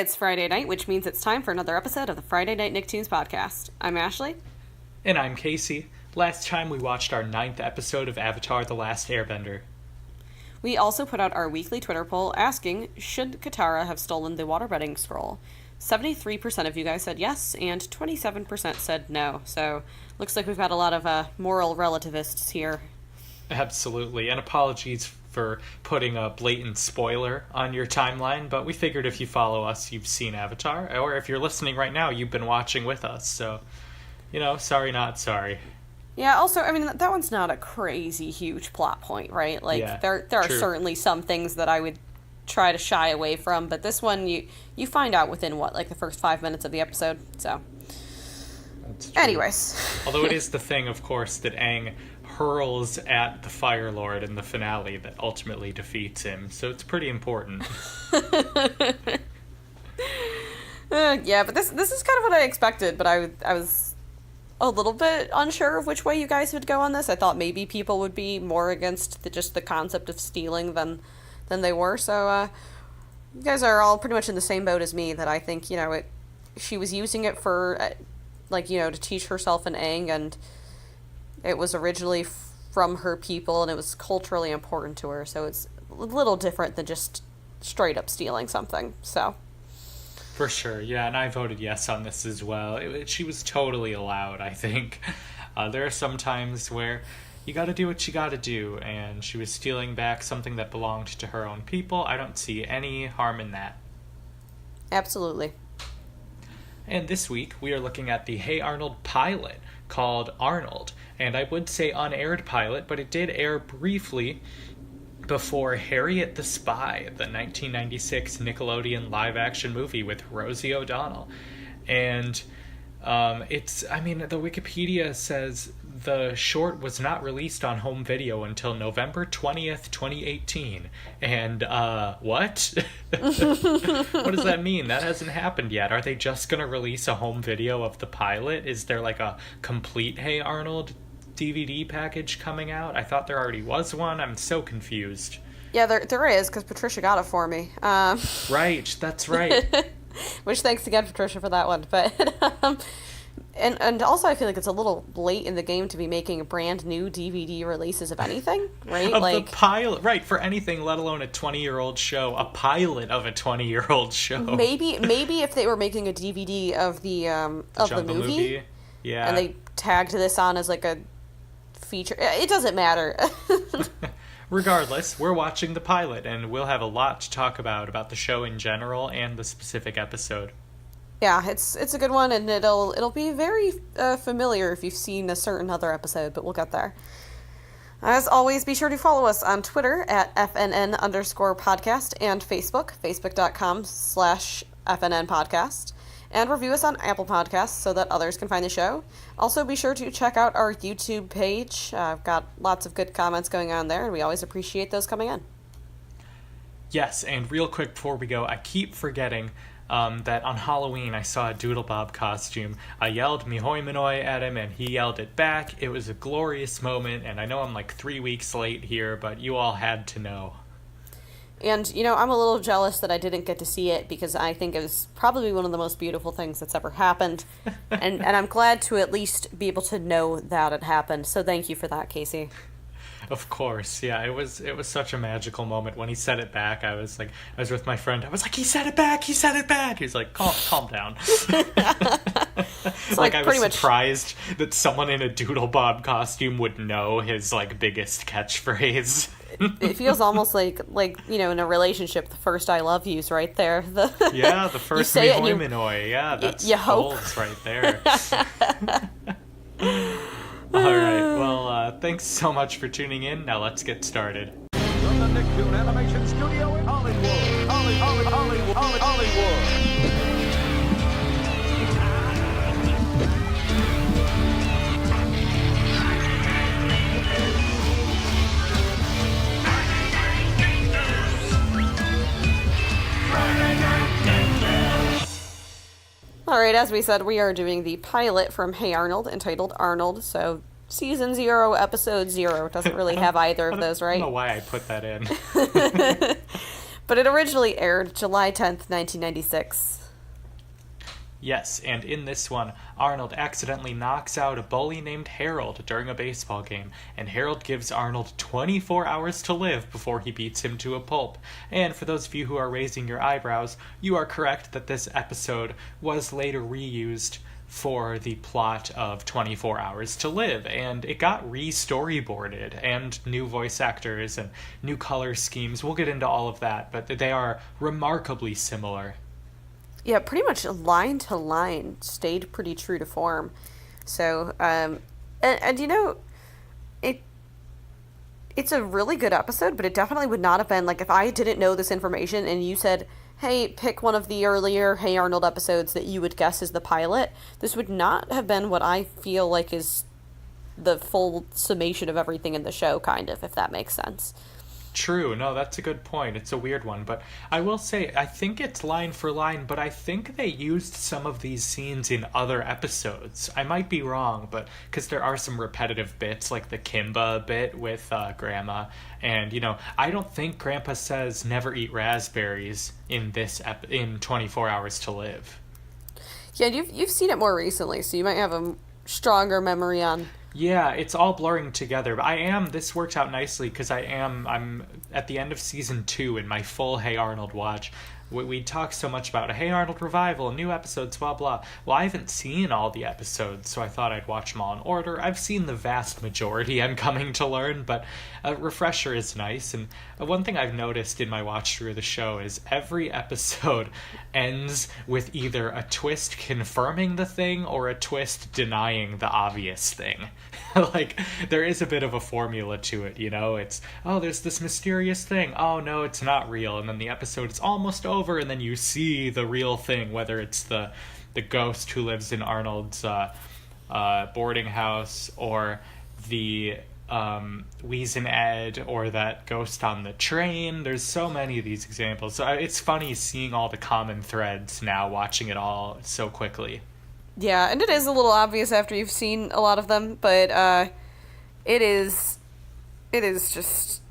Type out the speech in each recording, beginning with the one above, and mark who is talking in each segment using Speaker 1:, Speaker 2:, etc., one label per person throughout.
Speaker 1: it's Friday night, which means it's time for another episode of the Friday Night Nicktoons podcast. I'm Ashli.
Speaker 2: And I'm Casey. Last time we watched our 9th episode of Avatar: The Last Airbender.
Speaker 1: We also put out our weekly Twitter poll asking, should Katara have stolen the waterbending scroll? 73% of you guys said yes, and 27% said no. So, looks like we've got a lot of moral relativists here.
Speaker 2: Absolutely, and apologies for putting a blatant spoiler on your timeline, but we figured if you follow us, you've seen Avatar, or if you're listening right now, you've been watching with us, so, sorry not sorry.
Speaker 1: Yeah, also, I mean, that one's not a crazy huge plot point, right? Like,
Speaker 2: yeah,
Speaker 1: there are
Speaker 2: true.
Speaker 1: certainly some things that I would try to shy away from, but this one, you find out within, the first 5 minutes of the episode, so.
Speaker 2: That's true.
Speaker 1: Anyways.
Speaker 2: Although it is the thing, of course, that Aang hurls at the Fire Lord in the finale that ultimately defeats him, so it's pretty important.
Speaker 1: Yeah, but this is kind of what I expected, but I was a little bit unsure of which way you guys would go on this. I thought maybe people would be more against just the concept of stealing than they were, so you guys are all pretty much in the same boat as me, that I think, she was using it for, to teach herself and Aang, and it was originally from her people, and it was culturally important to her, so it's a little different than just straight up stealing something, so.
Speaker 2: For sure, yeah, and I voted yes on this as well. She was totally allowed, I think. There are some times where you gotta do what you gotta do, and she was stealing back something that belonged to her own people. I don't see any harm in that.
Speaker 1: Absolutely.
Speaker 2: And this week, we are looking at the Hey Arnold pilot, called Arnold. And I would say unaired pilot, but it did air briefly before Harriet the Spy, the 1996 Nickelodeon live-action movie with Rosie O'Donnell. And the Wikipedia says the short was not released on home video until November 20th, 2018. And, what? What does that mean? That hasn't happened yet. Are they just gonna release a home video of the pilot? Is there, a complete Hey Arnold DVD package coming out? I thought there already was one. I'm so confused.
Speaker 1: Yeah, there is, because Patricia got it for me.
Speaker 2: Right, that's right.
Speaker 1: Which, thanks again, Patricia, for that one. But, and also I feel like it's a little late in the game to be making brand new DVD releases of anything, right?
Speaker 2: Of the pilot, right, for anything, let alone a 20-year-old show, a pilot of a 20-year-old show.
Speaker 1: Maybe if they were making a DVD of the movie,
Speaker 2: yeah,
Speaker 1: and they tagged this on as a feature, it doesn't matter.
Speaker 2: Regardless, we're watching the pilot, and we'll have a lot to talk about the show in general and the specific episode.
Speaker 1: Yeah, it's a good one, and it'll be very familiar if you've seen a certain other episode, but we'll get there. As always, be sure to follow us on Twitter at FNN_podcast and Facebook.com/FNN podcast, and review us on Apple Podcasts so that others can find the show. Also, be sure to check out our YouTube page. I've got lots of good comments going on there, and we always appreciate those coming in.
Speaker 2: Yes, and real quick before we go, I keep forgetting that on Halloween I saw a Doodle Bob costume. I yelled Mihoi Minoi at him, and he yelled it back. It was a glorious moment, and I know I'm 3 weeks late here, but you all had to know.
Speaker 1: And, I'm a little jealous that I didn't get to see it, because I think it was probably one of the most beautiful things that's ever happened. and I'm glad to at least be able to know that it happened. So thank you for that, Casey.
Speaker 2: Of course, yeah. It was such a magical moment when he said it back. I was with my friend. I was like, he said it back. He's like, calm down. I was surprised that someone in a Doodle Bob costume would know his biggest catchphrase.
Speaker 1: It feels almost like in a relationship, the first "I love yous" right there. The
Speaker 2: first Mihoi Minoi. Yeah, that's
Speaker 1: you hope.
Speaker 2: Goals right there. All right, well, thanks so much for tuning in. Now let's get started.
Speaker 3: From the Nicktoon Animation Studio in Hollywood.
Speaker 1: Alright, as we said, we are doing the pilot from Hey Arnold, entitled Arnold, so Season 0, Episode 0. It doesn't really have either of those, right?
Speaker 2: I don't know why I put that in.
Speaker 1: But it originally aired July 10th, 1996.
Speaker 2: Yes, and in this one, Arnold accidentally knocks out a bully named Harold during a baseball game, and Harold gives Arnold 24 hours to live before he beats him to a pulp. And for those of you who are raising your eyebrows, you are correct that this episode was later reused for the plot of 24 Hours to Live, and it got re-storyboarded, and new voice actors and new color schemes. We'll get into all of that, but they are remarkably similar.
Speaker 1: Yeah, pretty much line to line stayed pretty true to form. So, and you know, it's a really good episode, but it definitely would not have been, like, if I didn't know this information and you said, hey, pick one of the earlier Hey Arnold episodes that you would guess is the pilot, this would not have been what I feel like is the full summation of everything in the show, kind of, if that makes sense.
Speaker 2: True, no, that's a good point. It's a weird one, but I will say, I think it's line for line, but I think they used some of these scenes in other episodes. I might be wrong, but because there are some repetitive bits, like the Kimba bit with Grandma, and, you know, I don't think Grandpa says never eat raspberries in in 24 Hours to Live.
Speaker 1: Yeah, you've seen it more recently, so you might have a stronger memory on...
Speaker 2: Yeah, it's all blurring together. But this worked out nicely because I'm at the end of season 2 in my full Hey Arnold watch. We talk so much about a Hey Arnold revival, new episodes, blah, blah. Well, I haven't seen all the episodes, so I thought I'd watch them all in order. I've seen the vast majority, I'm coming to learn, but a refresher is nice. And one thing I've noticed in my watch through of the show is every episode ends with either a twist confirming the thing or a twist denying the obvious thing. Like, there is a bit of a formula to it, you know? It's, oh, there's this mysterious thing. Oh, no, it's not real. And then the episode is almost over, and then you see the real thing, whether it's the ghost who lives in Arnold's boarding house, or the Wheeze and Ed, or that ghost on the train. There's so many of these examples. So it's funny seeing all the common threads now, watching it all so quickly.
Speaker 1: Yeah, and it is a little obvious after you've seen a lot of them, but it is just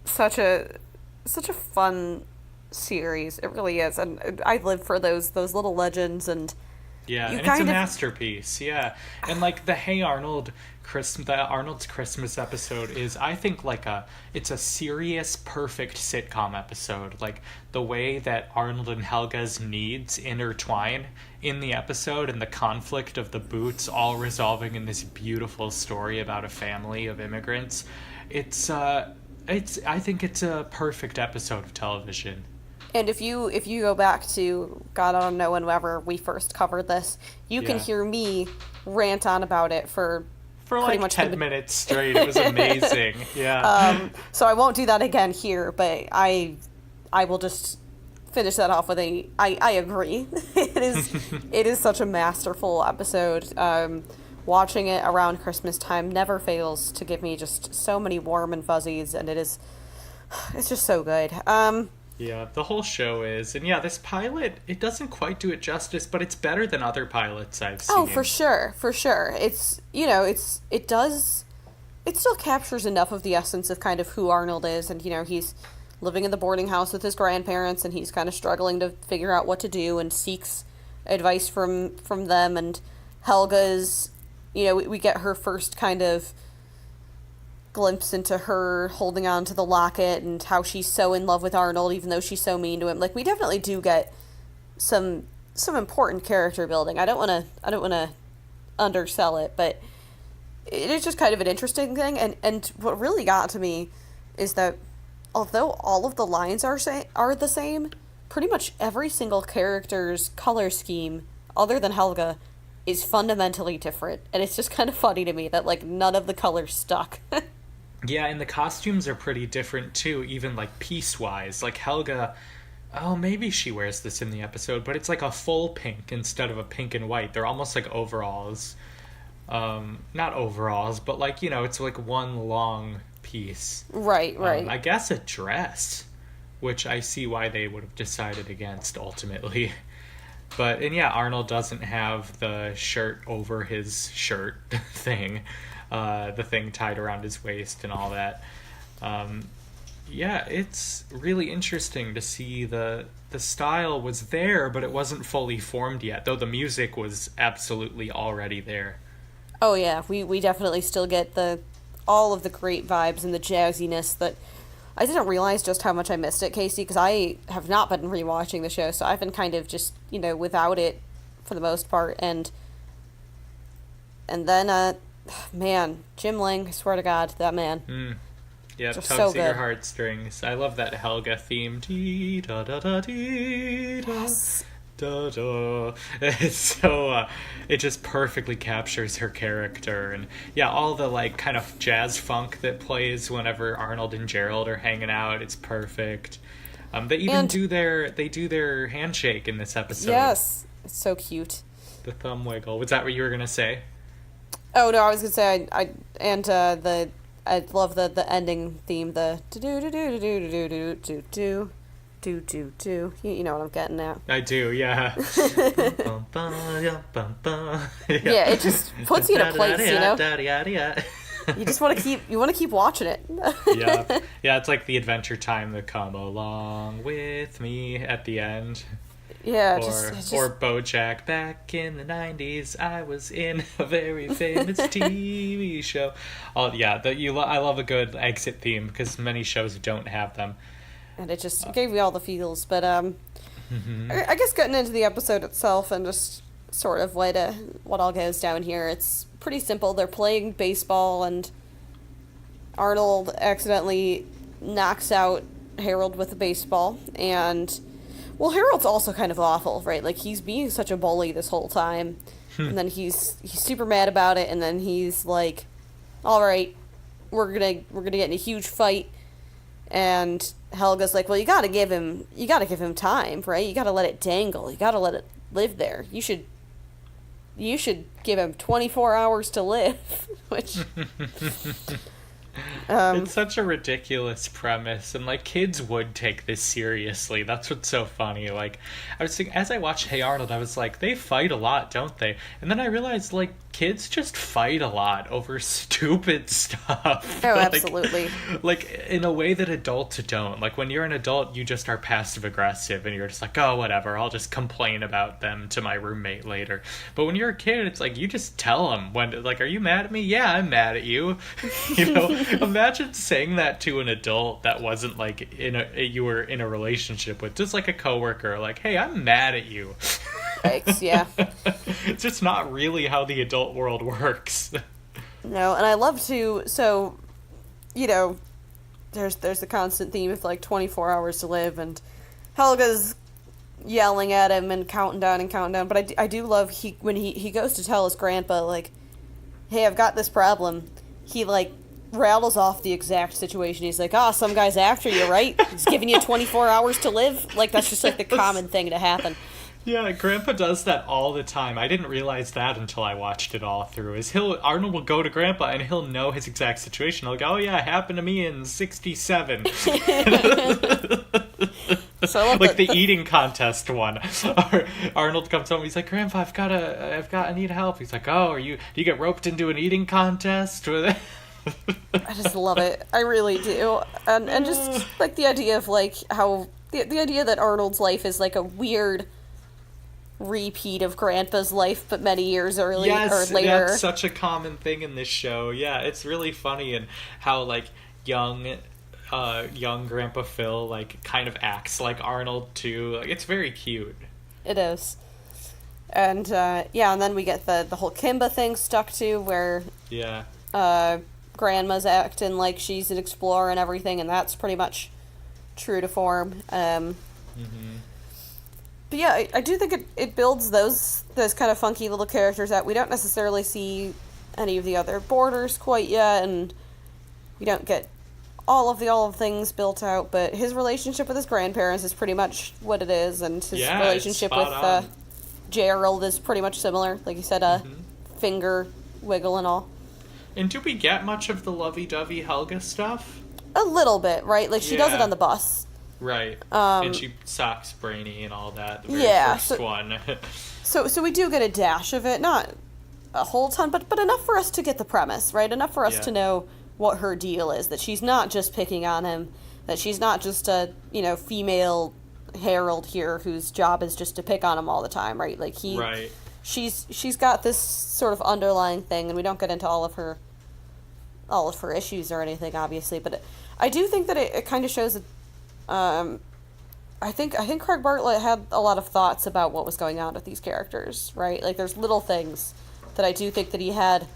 Speaker 1: such a fun series. It really is, and I live for those little legends, and
Speaker 2: yeah, and it's a masterpiece. Yeah, and like the Hey Arnold Arnold's Christmas episode is, I think, it's a serious, perfect sitcom episode. Like the way that Arnold and Helga's needs intertwine in the episode, and the conflict of the Boots all resolving in this beautiful story about a family of immigrants. I think it's a perfect episode of television.
Speaker 1: And if you go back to, God, I don't know, whenever we first covered this, you can hear me rant on about it for
Speaker 2: like much 10 minutes straight. It was amazing. Yeah.
Speaker 1: So I won't do that again here, but I will just finish that off with I agree. It is such a masterful episode. Watching it around Christmas time never fails to give me just so many warm and fuzzies, and it's just so good.
Speaker 2: Yeah, the whole show is. And yeah, this pilot, it doesn't quite do it justice, but it's better than other pilots I've seen.
Speaker 1: Oh, for sure. It's, you know, it still captures enough of the essence of kind of who Arnold is, and, you know, he's living in the boarding house with his grandparents, and he's kind of struggling to figure out what to do, and seeks advice from them, and Helga's, you know, we get her first kind of glimpse into her holding on to the locket and how she's so in love with Arnold even though she's so mean to him. Like, we definitely do get some important character building. I don't want to undersell it, but it is just kind of an interesting thing, and what really got to me is that although all of the lines are the same, pretty much every single character's color scheme other than Helga is fundamentally different, and it's just kind of funny to me that, like, none of the colors stuck.
Speaker 2: Yeah, and the costumes are pretty different too, even like piece-wise. Like Helga, oh, maybe she wears this in the episode, but it's like a full pink instead of a pink and white. They're almost like overalls. Not overalls, but like, you know, it's like one long piece.
Speaker 1: Right.
Speaker 2: I guess a dress, which I see why they would have decided against ultimately. But, and yeah, Arnold doesn't have the shirt over his shirt thing. The thing tied around his waist and all that. Yeah, it's really interesting to see the style was there, but it wasn't fully formed yet, though the music was absolutely already there.
Speaker 1: Oh yeah, we definitely still get the all of the great vibes and the jazziness that I didn't realize just how much I missed it, Casey, because I have not been rewatching the show, so I've been kind of just, without it for the most part, and then man, Jim Lang, I swear to God, that man.
Speaker 2: Yeah,
Speaker 1: Just
Speaker 2: tugs
Speaker 1: so
Speaker 2: at your
Speaker 1: good.
Speaker 2: heartstrings. I love that Helga theme. Dee da da da dee da.
Speaker 1: Yes.
Speaker 2: Da, da. It's so it just perfectly captures her character, and yeah, all the like kind of jazz funk that plays whenever Arnold and Gerald are hanging out, it's perfect. They even
Speaker 1: And
Speaker 2: do their handshake in this episode.
Speaker 1: yes, it's so cute.
Speaker 2: The thumb wiggle. Was that what you were gonna say?
Speaker 1: Oh no, I was gonna say I love the ending theme, the do do do do do do do do do do do do. You know what I'm getting at.
Speaker 2: I do, yeah.
Speaker 1: Yeah, it just puts you in a place, You just want to keep watching it.
Speaker 2: Yeah, it's like the Adventure Time that come along with me at the end.
Speaker 1: Yeah,
Speaker 2: Or BoJack. Back in the 90s, I was in a very famous TV show. Oh yeah, I love a good exit theme because many shows don't have them.
Speaker 1: and it just gave me all the feels. But I guess getting into the episode itself and just sort of what all goes down here, it's pretty simple. They're playing baseball, and Arnold accidentally knocks out Harold with a baseball, and well, Harold's also kind of awful, right? Like, he's being such a bully this whole time, and then he's super mad about it, and then he's like, "All right, we're gonna get in a huge fight," and Helga's like, "Well, you gotta give him time, right? You gotta let it dangle. You gotta let it live there. You should give him 24 hours to live," which.
Speaker 2: It's such a ridiculous premise, and like kids would take this seriously. That's what's so funny. Like, I was thinking, as I watched Hey Arnold, I was like, they fight a lot, don't they? And then I realized, like, kids just fight a lot over stupid stuff.
Speaker 1: Oh,
Speaker 2: Like-
Speaker 1: absolutely.
Speaker 2: Like, in a way that adults don't. Like, when you're an adult, you just are passive aggressive, and you're just like, oh, whatever, I'll just complain about them to my roommate later. But when you're a kid, it's like, you just tell them when, like, are you mad at me? Yeah, I'm mad at you. Imagine saying that to an adult that wasn't like you were in a relationship with, just like a coworker, like, hey, I'm mad at you.
Speaker 1: Yikes, yeah.
Speaker 2: It's just not really how the adult world works.
Speaker 1: No, and I love to, so, there's the constant theme of, like, 24 hours to live, and Helga's yelling at him and counting down, but I do love when he goes to tell his grandpa, like, hey, I've got this problem, he, like, rattles off the exact situation. He's like, some guy's after you, right? He's giving you 24 hours to live? Like, that's just, like, the common thing to happen.
Speaker 2: Yeah, Grandpa does that all the time. I didn't realize that until I watched it all through. Arnold will go to Grandpa and he'll know his exact situation. He'll go, oh yeah, it happened to me in 67.
Speaker 1: So I love
Speaker 2: Like the eating contest one. Arnold comes home, he's like, Grandpa, I need help. He's like, oh, do you get roped into an eating contest?
Speaker 1: I just love it. I really do. And just, like, the idea of, like, how... The idea that Arnold's life is, like, a weird repeat of Grandpa's life, but many years early or later.
Speaker 2: That's such a common thing in this show. Yeah, it's really funny, and how, like, young Grandpa Phil, like, kind of acts like Arnold, too. Like, it's very cute.
Speaker 1: It is. And, and then we get the whole Kimba thing stuck to, where...
Speaker 2: Yeah.
Speaker 1: Grandma's acting like she's an explorer and everything, and that's pretty much true to form. But yeah, I do think it builds those kind of funky little characters out. We don't necessarily see any of the other borders quite yet, and we don't get all of the things built out, but his relationship with his grandparents is pretty much what it is, and his relationship with Gerald is pretty much similar. Like you said, finger wiggle and all.
Speaker 2: And do we get much of the lovey-dovey Helga stuff?
Speaker 1: A little bit, right? Like, she does it on the bus.
Speaker 2: Right. And she socks Brainy and all that, the very first one.
Speaker 1: so we do get a dash of it. Not a whole ton, but enough for us to get the premise, right? Enough for us to know what her deal is. That she's not just picking on him That she's not just a, female Harold here whose job is just to pick on him all the time, right? Like
Speaker 2: Right.
Speaker 1: she's got this sort of underlying thing, and we don't get into all of her issues or anything, obviously, but I do think that it kind of shows that I think Craig Bartlett had a lot of thoughts about what was going on with these characters, right? Like, there's little things that I do think that he had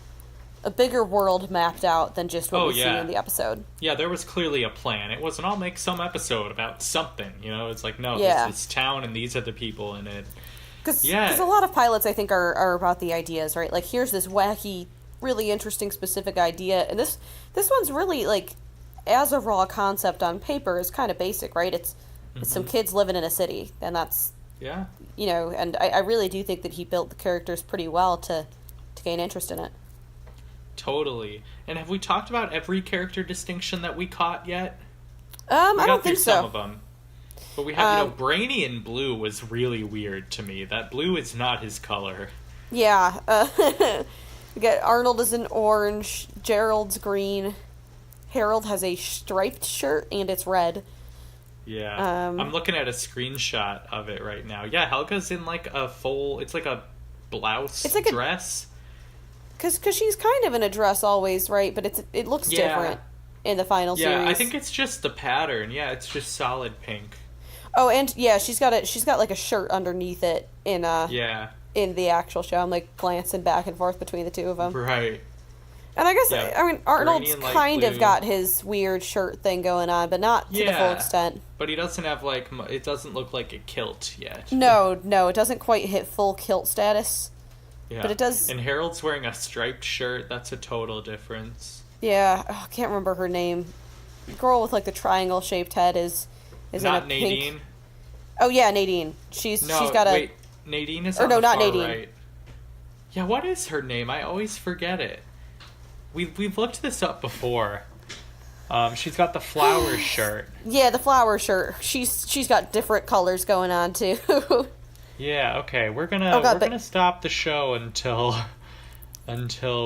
Speaker 1: a bigger world mapped out than just what we see in the episode.
Speaker 2: Yeah, there was clearly a plan. It wasn't, I'll make some episode about something, It's like, no, this town and these are the people in it.
Speaker 1: Because a lot of pilots, I think, are about the ideas, right? Like, here's this wacky, really interesting, specific idea, and this one's really, like, as a raw concept on paper, is kind of basic, right? It's some kids living in a city, and that's...
Speaker 2: Yeah.
Speaker 1: And I really do think that he built the characters pretty well to gain interest in it.
Speaker 2: Totally. And have we talked about every character distinction that we caught yet?
Speaker 1: I don't think so.
Speaker 2: Some of them. But we have, Brainy in blue was really weird to me. That blue is not his color.
Speaker 1: Yeah. We got Arnold is in orange, Gerald's green, Harold has a striped shirt, and it's red.
Speaker 2: Yeah. I'm looking at a screenshot of it right now. Yeah, Helga's in, like, it's like a blouse dress.
Speaker 1: Because she's kind of in a dress always, right? But it looks different in the final series.
Speaker 2: Yeah, I think it's just the pattern. Yeah, it's just solid pink.
Speaker 1: Oh, and she's got like a shirt underneath it in the actual show. I'm like glancing back and forth between the two of them.
Speaker 2: Right.
Speaker 1: And I guess Arnold's kind of got his weird shirt thing going on, but not to the full extent.
Speaker 2: But he doesn't have it doesn't look like a kilt yet.
Speaker 1: No, it doesn't quite hit full kilt status.
Speaker 2: Yeah.
Speaker 1: But it does.
Speaker 2: And Harold's wearing a striped shirt. That's a total difference.
Speaker 1: Yeah, I can't remember her name. The girl with like the triangle shaped head is
Speaker 2: not
Speaker 1: in a
Speaker 2: Nadine.
Speaker 1: Pink... Oh yeah, Nadine. She's got a.
Speaker 2: Wait, Nadine is.
Speaker 1: Or
Speaker 2: on
Speaker 1: no,
Speaker 2: the
Speaker 1: not
Speaker 2: far
Speaker 1: Nadine.
Speaker 2: Right. Yeah, what is her name? I always forget it. We've looked this up before. She's got the flower shirt. Yeah, the flower shirt. She's got different colors going on too. Yeah, okay. We're gonna stop the show until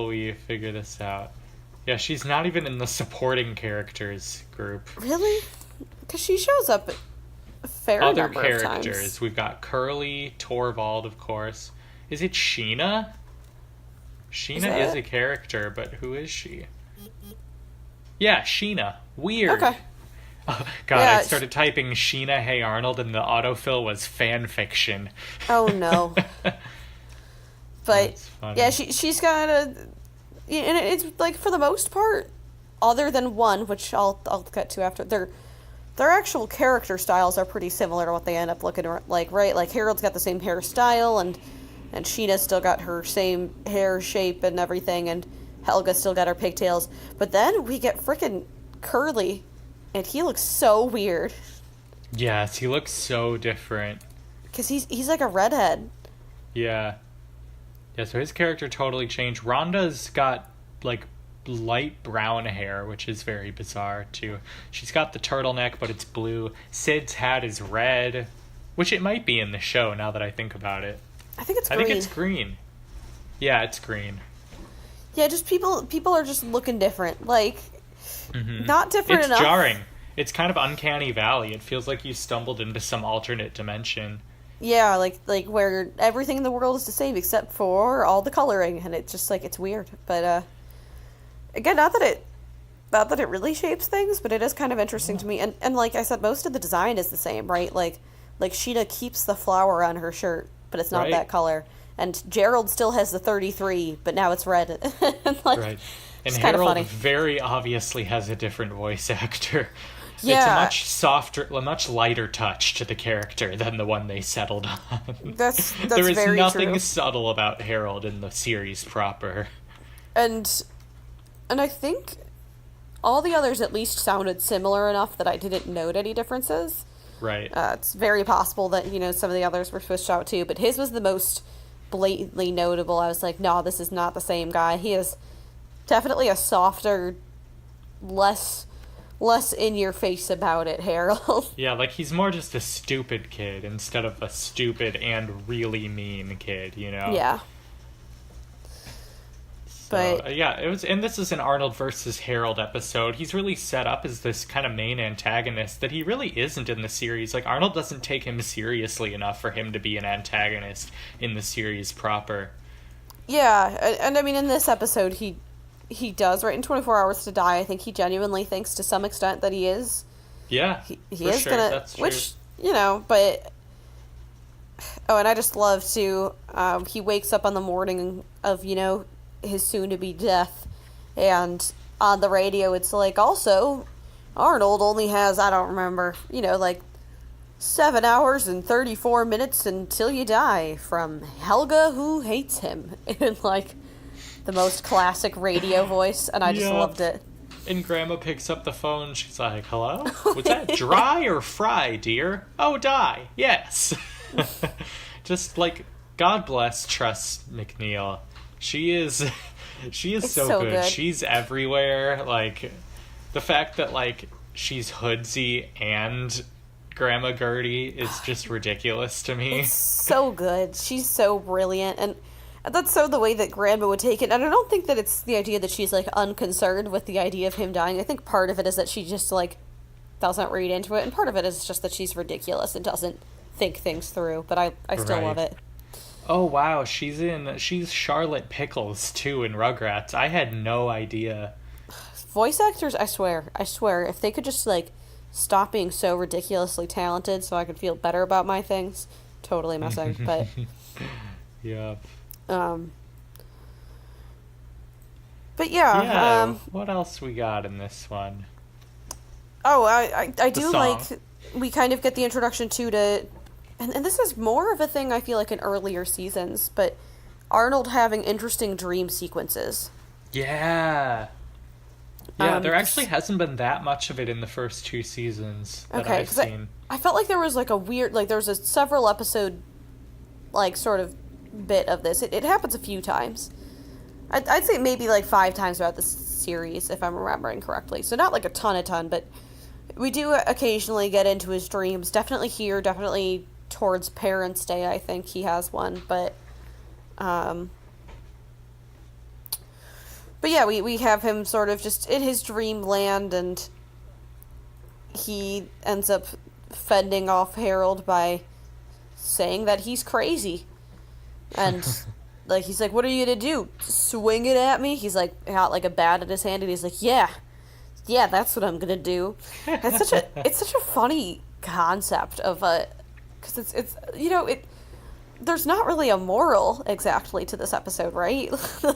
Speaker 2: we figure this out. Yeah, she's not even in the supporting characters group.
Speaker 1: Really? Because she shows up a fair number of times.
Speaker 2: Other characters. We've got Curly, Torvald, of course. Is it Sheena? Sheena is a character, but who is she? Yeah, Sheena. Weird.
Speaker 1: Okay.
Speaker 2: Oh, God, I started typing Sheena Hey Arnold, and the autofill was fan fiction.
Speaker 1: Oh, no. But, yeah, she's got and it's, like, for the most part, other than one, which I'll get to after, their actual character styles are pretty similar to what they end up looking like, right? Like, Harold's got the same hairstyle, and Sheena's still got her same hair shape and everything, and Helga's still got her pigtails. But then we get frickin' Curly, and he looks so weird.
Speaker 2: Yes, he looks so different.
Speaker 1: Because he's like a redhead.
Speaker 2: Yeah. Yeah, so his character totally changed. Rhonda's got, like, light brown hair, which is very bizarre, too. She's got the turtleneck, but it's blue. Sid's hat is red, which it might be in the show, now that I think about it.
Speaker 1: I think it's green.
Speaker 2: I think it's green. Yeah, it's green.
Speaker 1: Yeah, just people are just looking different. Like, not different enough.
Speaker 2: It's jarring. It's kind of uncanny valley. It feels like you stumbled into some alternate dimension.
Speaker 1: Yeah, like where everything in the world is the same except for all the coloring, and it's just like it's weird. But again, not that it really shapes things, but it is kind of interesting to me. And like I said, most of the design is the same, right? Like Sheena keeps the flower on her shirt, but it's not that color. And Gerald still has the 33, but now it's red.
Speaker 2: Right. And Harold very obviously has a different voice actor.
Speaker 1: Yeah.
Speaker 2: It's a much softer, a much lighter touch to the character than the one they settled on.
Speaker 1: That's
Speaker 2: there is
Speaker 1: very
Speaker 2: nothing
Speaker 1: true.
Speaker 2: subtle about Harold in the series proper.
Speaker 1: And I think all the others at least sounded similar enough that I didn't note any differences.
Speaker 2: Right.
Speaker 1: It's very possible that, some of the others were switched out too, but his was the most blatantly notable. I was like, no, this is not the same guy. He is definitely a softer, less in your face about it, Harold.
Speaker 2: Yeah, like he's more just a stupid kid instead of a stupid and really mean kid,
Speaker 1: Yeah.
Speaker 2: So
Speaker 1: But
Speaker 2: yeah, it was, and this is an Arnold versus Harold episode. He's really set up as this kind of main antagonist that he really isn't in the series. Like, Arnold doesn't take him seriously enough for him to be an antagonist in the series proper.
Speaker 1: yeah, and I mean, in this episode, he does, right in 24 Hours to Die, I think he genuinely thinks to some extent that he is.
Speaker 2: Yeah,
Speaker 1: He
Speaker 2: for
Speaker 1: is
Speaker 2: sure,
Speaker 1: gonna,
Speaker 2: that's true.
Speaker 1: which, but, oh, and I just love to, he wakes up on the morning of, his soon-to-be death, and on the radio it's like, also, Arnold only has, I don't remember, like, 7 hours and 34 minutes until you die, from Helga who hates him, in, like, the most classic radio voice, and I just
Speaker 2: Yeah.
Speaker 1: loved it.
Speaker 2: And Grandma picks up the phone. She's like, "Hello? Was that dry or fry, dear? Oh, die. Yes." Just like, God bless Tress McNeil. She is so good.
Speaker 1: good.
Speaker 2: She's everywhere. Like, the fact that, like, she's Hoodsy and Grandma Gertie is just ridiculous to me.
Speaker 1: It's so good. She's so brilliant, and that's so the way that Grandma would take it. And I don't think that it's the idea that she's, like, unconcerned with the idea of him dying. I think part of it is that she just, like, doesn't read into it, and part of it is just that she's ridiculous and doesn't think things through. But I still love it.
Speaker 2: Oh wow, she's Charlotte Pickles too in Rugrats. I had no idea.
Speaker 1: Voice actors, I swear, if they could just, like, stop being so ridiculously talented so I could feel better about my things. Totally messing, but
Speaker 2: Yeah.
Speaker 1: but yeah,
Speaker 2: what else we got in this one?
Speaker 1: oh, I do
Speaker 2: song.
Speaker 1: like, we kind of get the introduction to and this is more of a thing I feel like in earlier seasons, but Arnold having interesting dream sequences.
Speaker 2: Yeah. Yeah, there
Speaker 1: 'cause-
Speaker 2: actually hasn't been that much of it in the first 2 seasons that
Speaker 1: Okay,
Speaker 2: I've
Speaker 1: 'cause
Speaker 2: seen.
Speaker 1: I felt like there was like a weird, like there was a several episode, like, sort of bit of this. It happens a few times. I'd say maybe like 5 times throughout the series, if I'm remembering correctly. So not like a ton, but we do occasionally get into his dreams. Definitely here, definitely towards Parents' Day, I think he has one. But yeah, we have him sort of just in his dreamland, and he ends up fending off Harold by saying that he's crazy. And like, he's like, "What are you gonna do? Swing it at me?" He's like, got like a bat in his hand, and he's like, yeah, that's what I'm gonna do. It's such a funny concept of because it's there's not really a moral exactly to this episode, right?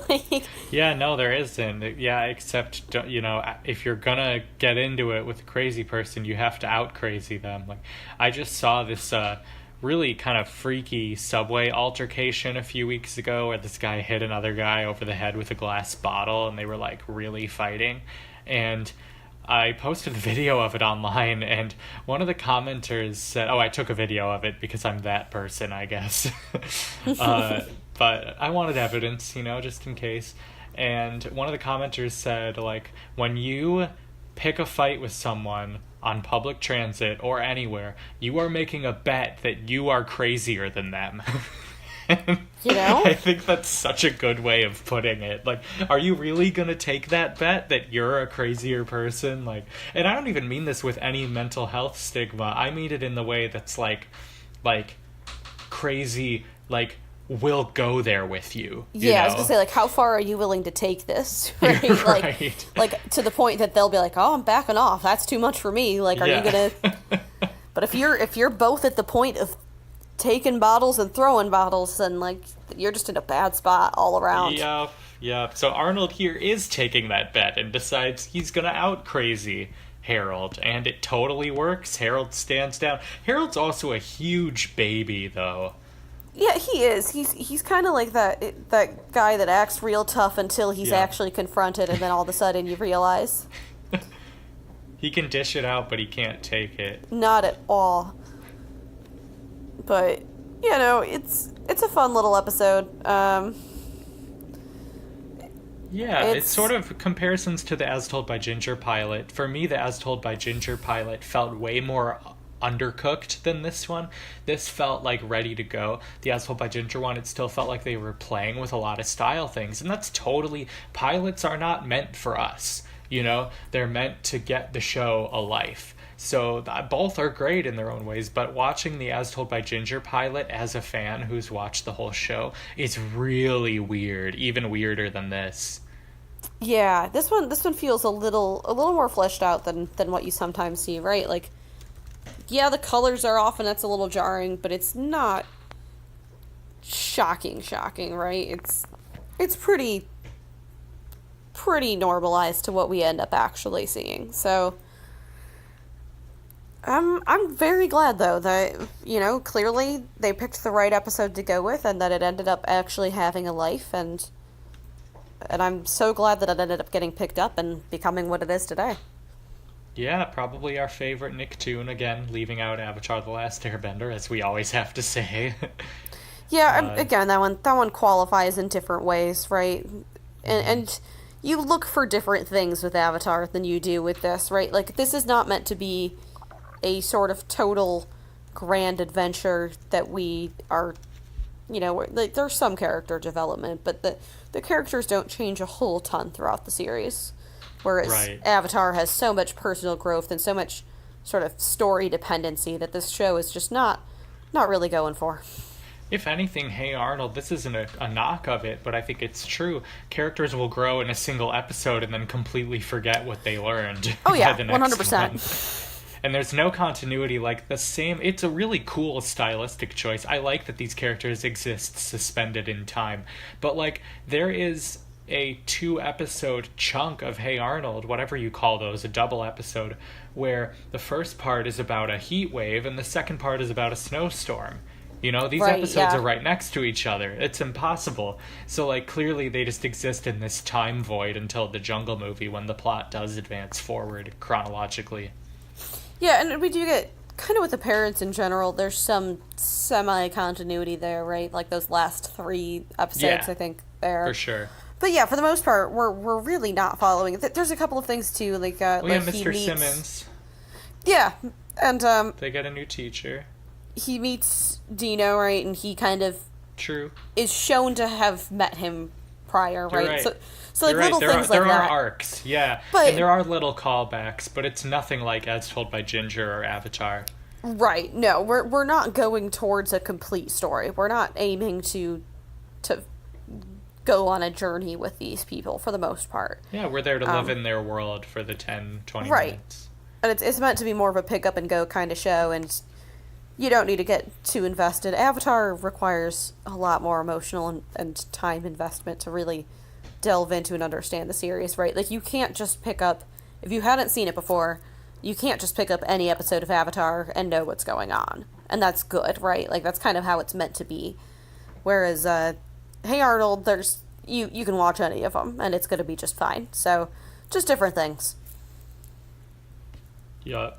Speaker 1: Like,
Speaker 2: Yeah, no, there isn't. Yeah, except, if you're gonna get into it with a crazy person, you have to out-crazy them. Like, I just saw this really kind of freaky subway altercation a few weeks ago where this guy hit another guy over the head with a glass bottle, and they were, like, really fighting. And I posted a video of it online, and one of the commenters said, I took a video of it because I'm that person, I guess. But I wanted evidence, just in case. And one of the commenters said, like, when you pick a fight with someone on public transit or anywhere, you are making a bet that you are crazier than them. I think that's such a good way of putting it. Like, are you really gonna take that bet that you're a crazier person? Like, and I don't even mean this with any mental health stigma. I mean it in the way that's like crazy, like, we'll go there with you.
Speaker 1: I was gonna say, like, how far are you willing to take this? Right?
Speaker 2: Right.
Speaker 1: Like to the point that they'll be like, "Oh, I'm backing off. That's too much for me." Like, are you gonna? But if you're both at the point of taking bottles and throwing bottles, then, like, you're just in a bad spot all around.
Speaker 2: Yep. So Arnold here is taking that bet and decides he's gonna out crazy Harold, and it totally works. Harold stands down. Harold's also a huge baby, though.
Speaker 1: Yeah, he is. He's kind of like that guy that acts real tough until he's actually confronted, and then all of a sudden you realize
Speaker 2: He can dish it out, but he can't take it.
Speaker 1: not at all. But it's a fun little episode.
Speaker 2: It's sort of comparisons to the As Told by Ginger pilot. For me, the As Told by Ginger pilot felt way more undercooked than this one. This felt like ready to go. The As Told by Ginger one, it still felt like they were playing with a lot of style things, and that's totally, pilots are not meant for us, you know, they're meant to get the show a life. So both are great in their own ways, but watching the As Told by Ginger pilot as a fan who's watched the whole show, it's really weird, even weirder than this.
Speaker 1: Yeah, this one feels a little more fleshed out than what you sometimes see, right? Like, yeah, the colors are off and that's a little jarring, but it's not shocking, right? It's pretty normalized to what we end up actually seeing. So I'm very glad though that, you know, clearly they picked the right episode to go with and that it ended up actually having a life, and I'm so glad that it ended up getting picked up and becoming what it is today.
Speaker 2: Yeah, probably our favorite Nicktoon, again, leaving out Avatar: The Last Airbender, as we always have to say.
Speaker 1: Yeah, again, that one qualifies in different ways, right? And you look for different things with Avatar than you do with this, right? Like, this is not meant to be a sort of total grand adventure that we are, you know, like, there's some character development, but the characters don't change a whole ton throughout the series. Whereas
Speaker 2: Right.
Speaker 1: Avatar has so much personal growth and so much sort of story dependency that this show is just not really going for.
Speaker 2: If anything, Hey Arnold, this isn't a knock of it, but I think it's true. Characters will grow in a single episode and then completely forget what they learned.
Speaker 1: Oh yeah,
Speaker 2: by the next
Speaker 1: 100%.
Speaker 2: one. And there's no continuity, like the same. It's a really cool stylistic choice. I like that these characters exist suspended in time. But like, there is a 2-episode chunk of Hey Arnold, whatever you call those, a double episode, where the first part is about a heat wave and the second part is about a snowstorm. You know, these
Speaker 1: Right,
Speaker 2: episodes
Speaker 1: yeah.
Speaker 2: are right next to each other. It's impossible. So, like, clearly they just exist in this time void until the Jungle Movie, when the plot does advance forward chronologically.
Speaker 1: Yeah, and we do get, kind of with the parents in general, there's some semi-continuity there, right? Like those last 3 episodes,
Speaker 2: Yeah,
Speaker 1: I think, there.
Speaker 2: For sure.
Speaker 1: But yeah, for the most part, we're really not following it. There's a couple of things, too, like,
Speaker 2: We have
Speaker 1: like
Speaker 2: Mr. Simmons.
Speaker 1: Yeah, and,
Speaker 2: They get a new teacher.
Speaker 1: he meets Dino, right, and he kind of
Speaker 2: True.
Speaker 1: is shown to have met him prior,
Speaker 2: You're
Speaker 1: right?
Speaker 2: right.
Speaker 1: So like,
Speaker 2: You're right.
Speaker 1: little things like
Speaker 2: there
Speaker 1: that.
Speaker 2: are arcs, yeah.
Speaker 1: But-
Speaker 2: and there are little callbacks, but it's nothing like As Told by Ginger or Avatar.
Speaker 1: Right. No, we're not going towards a complete story. We're not aiming to go on a journey with these people for the most part.
Speaker 2: Yeah, we're there to live in their world for the 10, 20
Speaker 1: Right.
Speaker 2: minutes.
Speaker 1: And it's meant to be more of a pick up and go kind of show, and you don't need to get too invested. Avatar requires a lot more emotional and time investment to really delve into and understand the series, right? Like, you can't just pick up, if you hadn't seen it before, you can't just pick up any episode of Avatar and know what's going on. And that's good, right? Like, that's kind of how it's meant to be. Whereas, Hey Arnold, there's, you can watch any of them, and it's going to be just fine. So, just different things.
Speaker 2: Yeah,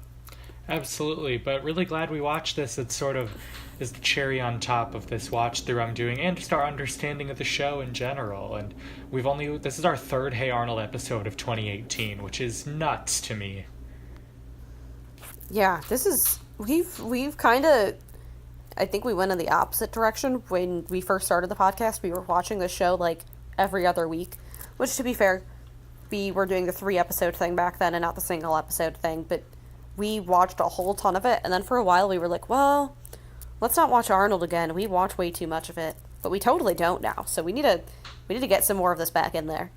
Speaker 2: absolutely. But really glad we watched this. It sort of is the cherry on top of this watch through I'm doing, and just our understanding of the show in general. And this is our 3rd Hey Arnold episode of 2018, which is nuts to me.
Speaker 1: Yeah, we've kind of, I think we went in the opposite direction. When we first started the podcast, we were watching the show like every other week, which, to be fair, we were doing the 3-episode thing back then and not the single episode thing, but we watched a whole ton of it, and then for a while we were like, well, let's not watch Arnold again. We watch way too much of it, but we totally don't now, so we need to get some more of this back in there.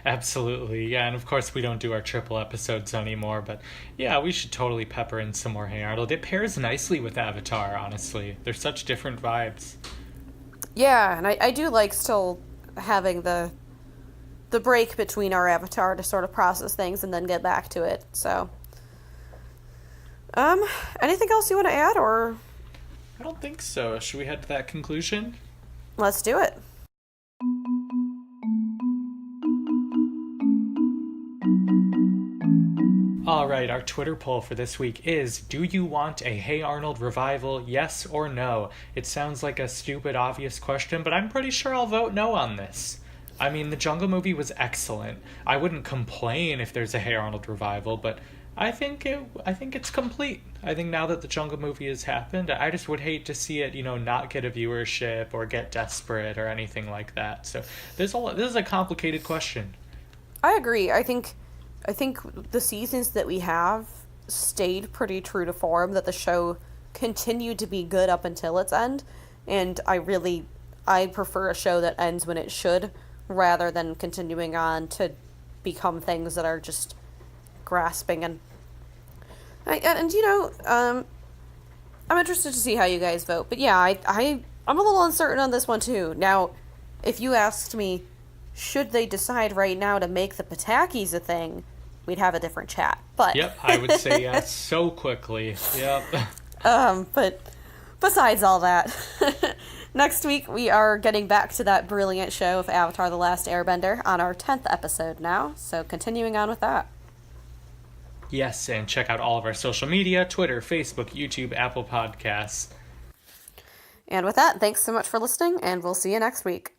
Speaker 2: Absolutely, yeah, and of course we don't do our triple episodes anymore, but yeah, we should totally pepper in some more Hey Arnold. It pairs nicely with Avatar, honestly. They're such different vibes.
Speaker 1: Yeah, and I do like still having the break between our Avatar to sort of process things and then get back to it. So, anything else you want to add, or
Speaker 2: I don't think so. Should we head to that conclusion?
Speaker 1: let's do it.
Speaker 2: Alright, our Twitter poll for this week is, do you want a Hey Arnold revival, yes or no? It sounds like a stupid, obvious question, but I'm pretty sure I'll vote no on this. I mean, the Jungle Movie was excellent. I wouldn't complain if there's a Hey Arnold revival, but I think it's complete. I think now that the Jungle movie has happened, I just would hate to see it, not get a viewership or get desperate or anything like that. So this is a complicated question.
Speaker 1: I agree. I think the seasons that we have stayed pretty true to form, that the show continued to be good up until its end, and I prefer a show that ends when it should rather than continuing on to become things that are just grasping I'm interested to see how you guys vote. But yeah, I'm a little uncertain on this one too. Now, if you asked me, should they decide right now to make the Patakis a thing, we'd have a different chat. But
Speaker 2: Yep, I would say yes so quickly. Yep.
Speaker 1: but besides all that, next week we are getting back to that brilliant show of Avatar: The Last Airbender on our 10th episode now. So continuing on with that.
Speaker 2: Yes, and check out all of our social media, Twitter, Facebook, YouTube, Apple Podcasts.
Speaker 1: And with that, thanks so much for listening, and we'll see you next week.